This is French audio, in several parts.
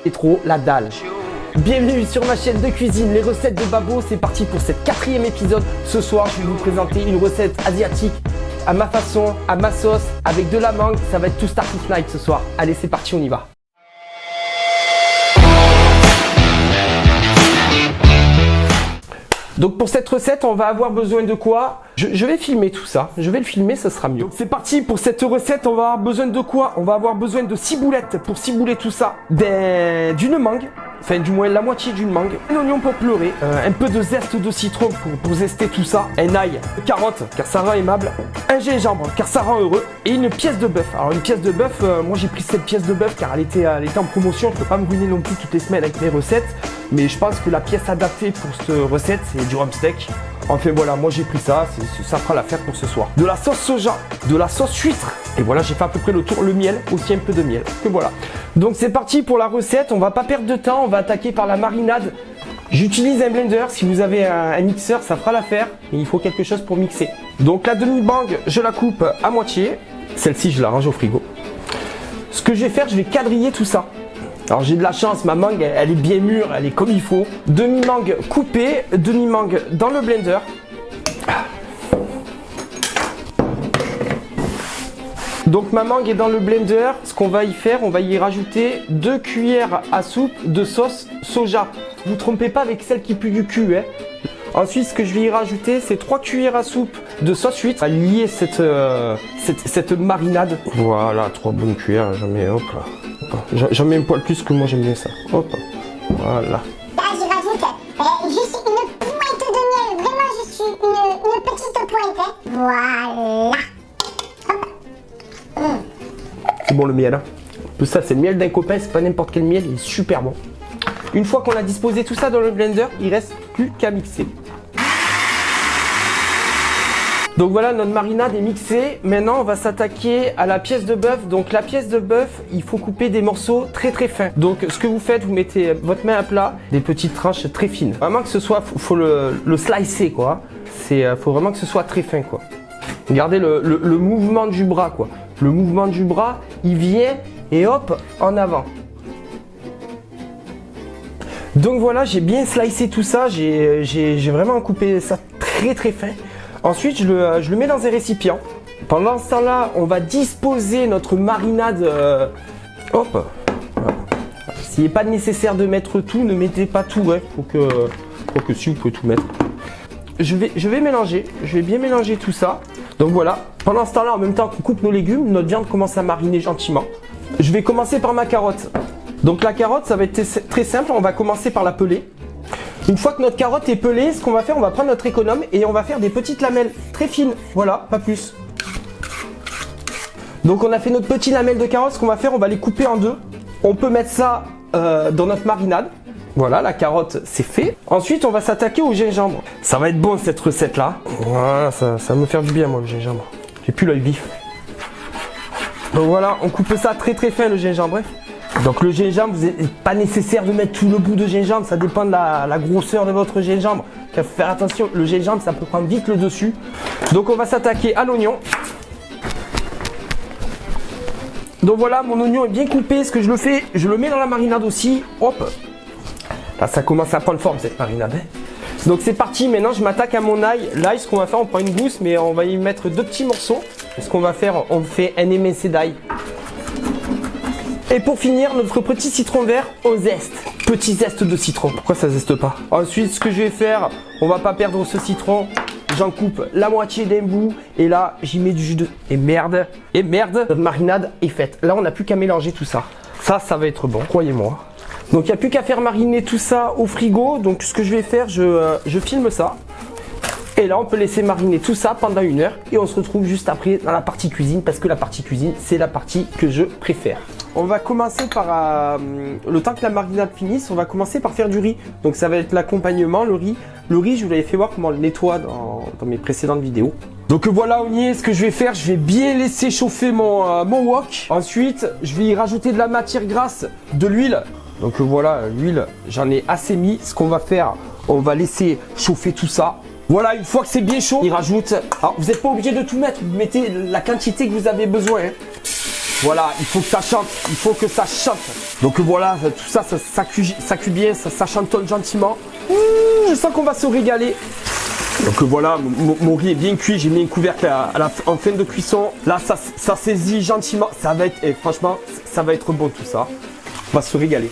c'est trop la dalle. Bienvenue sur ma chaîne de cuisine, les recettes de Babo. C'est parti pour cette 4e épisode. Ce soir, je vais vous présenter une recette asiatique à ma façon, à ma sauce, avec de la mangue. Ça va être tout Starfish Night ce soir. Allez, c'est parti, on y va. Donc pour cette recette, on va avoir besoin de quoi? Je vais filmer tout ça, je vais le filmer, ça sera mieux. Donc c'est parti pour cette recette, on va avoir besoin de quoi? On va avoir besoin de 6 boulettes pour cibouler tout ça, d'une mangue, enfin du moins la moitié d'une mangue, un oignon pour pleurer, un peu de zeste de citron pour zester tout ça, un ail, une carotte car ça rend aimable, un gingembre car ça rend heureux et une pièce de bœuf. Alors une pièce de bœuf, moi j'ai pris cette pièce de bœuf car elle était en promotion, je peux pas me ruiner non plus toutes les semaines avec mes recettes. Mais je pense que la pièce adaptée pour cette recette, c'est du rump steak. Enfin voilà, moi j'ai pris ça, ça fera l'affaire pour ce soir. De la sauce soja, de la sauce huître. Et voilà, j'ai fait à peu près le tour. Le miel, aussi un peu de miel. Que voilà. Donc c'est parti pour la recette. On va pas perdre de temps, on va attaquer par la marinade. J'utilise un blender. Si vous avez un mixeur, ça fera l'affaire. Mais il faut quelque chose pour mixer. Donc la demi-mangue, je la coupe à moitié. Celle-ci, je la range au frigo. Ce que je vais faire, je vais quadriller tout ça. Alors j'ai de la chance, ma mangue elle est bien mûre, elle est comme il faut. Demi-mangue coupée, demi-mangue dans le blender. Donc ma mangue est dans le blender. Ce qu'on va y faire, on va y rajouter 2 cuillères à soupe de sauce soja. Ne vous trompez pas avec celle qui pue du cul. Hein. Ensuite, ce que je vais y rajouter, c'est 3 cuillères à soupe de sauce huître. On va lier cette marinade. Voilà, 3 bonnes cuillères, j'en mets, hop là. J'en mets un poil plus que moi, j'aime bien ça. Hop, voilà. Là, je rajoute juste une pointe de miel, vraiment juste une petite pointe. Hein. Voilà. C'est bon le miel. Hein. Tout ça, c'est le miel d'un copain, c'est pas n'importe quel miel, il est super bon. Une fois qu'on a disposé tout ça dans le blender, il reste plus qu'à mixer. Donc voilà, notre marinade est mixée. Maintenant, on va s'attaquer à la pièce de bœuf. Donc la pièce de bœuf, il faut couper des morceaux très très fins. Donc ce que vous faites, vous mettez votre main à plat, des petites tranches très fines. Vraiment que ce soit, faut le slicer quoi. Faut vraiment que ce soit très fin quoi. Regardez le mouvement du bras quoi. Le mouvement du bras, il vient et hop, en avant. Donc voilà, j'ai bien slicé tout ça. J'ai vraiment coupé ça très très fin. Ensuite, je le mets dans un récipient. Pendant ce temps-là, on va disposer notre marinade. Hop. Voilà. S'il n'est pas nécessaire de mettre tout, ne mettez pas tout. Hein. Faut que si vous pouvez tout mettre. Je vais mélanger. Je vais bien mélanger tout ça. Donc voilà. Pendant ce temps-là, en même temps qu'on coupe nos légumes, notre viande commence à mariner gentiment. Je vais commencer par ma carotte. Donc la carotte, ça va être très simple. On va commencer par la peler. Une fois que notre carotte est pelée, ce qu'on va faire, on va prendre notre économe et on va faire des petites lamelles très fines. Voilà, pas plus. Donc on a fait notre petite lamelle de carotte. Ce qu'on va faire, on va les couper en deux. On peut mettre ça dans notre marinade. Voilà, la carotte, c'est fait. Ensuite, on va s'attaquer au gingembre. Ça va être bon cette recette-là. Voilà, ça va me faire du bien, moi, le gingembre. J'ai plus l'œil vif. Donc voilà, on coupe ça très très fin, le gingembre. Donc le gingembre, vous n'êtes pas nécessaire de mettre tout le bout de gingembre, ça dépend de la grosseur de votre gingembre. Il faut faire attention, le gingembre ça peut prendre vite le dessus. Donc on va s'attaquer à l'oignon. Donc voilà, mon oignon est bien coupé. Ce que je le fais, je le mets dans la marinade aussi. Hop. Là ça commence à prendre forme cette marinade. Hein. Donc c'est parti, maintenant je m'attaque à mon ail. L'ail, ce qu'on va faire, on prend une gousse, mais on va y mettre 2 petits morceaux. Et ce qu'on va faire, on fait un émincé d'ail. Et pour finir, notre petit citron vert au zeste. Petit zeste de citron. Pourquoi ça zeste pas? Ensuite, ce que je vais faire, on va pas perdre ce citron. J'en coupe la moitié d'un bout. Et là, j'y mets du jus de... Et merde, notre marinade est faite. Là, on n'a plus qu'à mélanger tout ça. Ça va être bon, croyez-moi. Donc, il n'y a plus qu'à faire mariner tout ça au frigo. Donc, ce que je vais faire, je filme ça. Et là, on peut laisser mariner tout ça pendant 1 heure. Et on se retrouve juste après dans la partie cuisine. Parce que la partie cuisine, c'est la partie que je préfère. On va commencer par, le temps que la marinade finisse, on va commencer par faire du riz. Donc ça va être l'accompagnement, le riz. Le riz, je vous l'avais fait voir comment on le nettoie dans mes précédentes vidéos. Donc voilà, on y est. Ce que je vais faire, je vais bien laisser chauffer mon wok. Ensuite, je vais y rajouter de la matière grasse, de l'huile. Donc voilà, l'huile, j'en ai assez mis. Ce qu'on va faire, on va laisser chauffer tout ça. Voilà, une fois que c'est bien chaud, il rajoute... Alors, vous n'êtes pas obligé de tout mettre. Vous mettez la quantité que vous avez besoin. Hein. Voilà, il faut que ça chante, il faut que ça chante. Donc voilà, tout ça, ça cuit bien, ça chantonne gentiment. Je sens qu'on va se régaler. Donc voilà, mon riz est bien cuit, j'ai mis un couvercle en fin de cuisson. Là, ça saisit gentiment, ça va être, et franchement, ça va être bon tout ça. On va se régaler.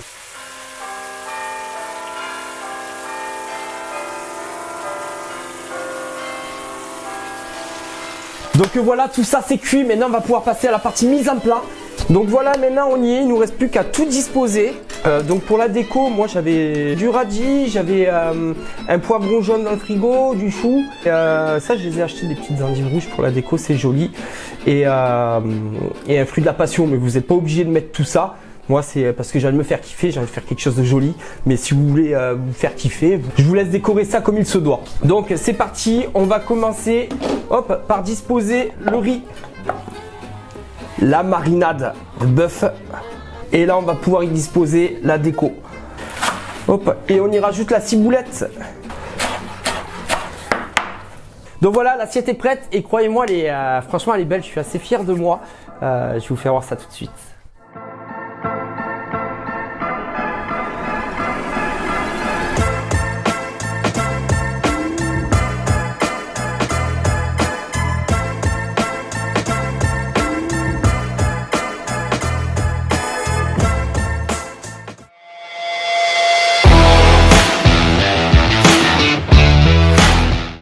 Donc voilà, tout ça c'est cuit. Maintenant, on va pouvoir passer à la partie mise en plat. Donc voilà, maintenant on y est. Il nous reste plus qu'à tout disposer. Donc pour la déco, moi j'avais du radis, j'avais un poivron jaune dans le frigo, du chou. Ça, je les ai acheté des petites endives rouges pour la déco, c'est joli. Et un fruit de la passion, mais vous n'êtes pas obligé de mettre tout ça. Moi, c'est parce que j'ai envie de me faire kiffer, j'ai envie de faire quelque chose de joli. Mais si vous voulez vous faire kiffer, je vous laisse décorer ça comme il se doit. Donc, c'est parti. On va commencer par disposer le riz, la marinade de bœuf. Et là, on va pouvoir y disposer la déco. Et on y rajoute la ciboulette. Donc voilà, l'assiette est prête. Et croyez-moi, franchement, elle est belle. Je suis assez fier de moi. Je vais vous faire voir ça tout de suite.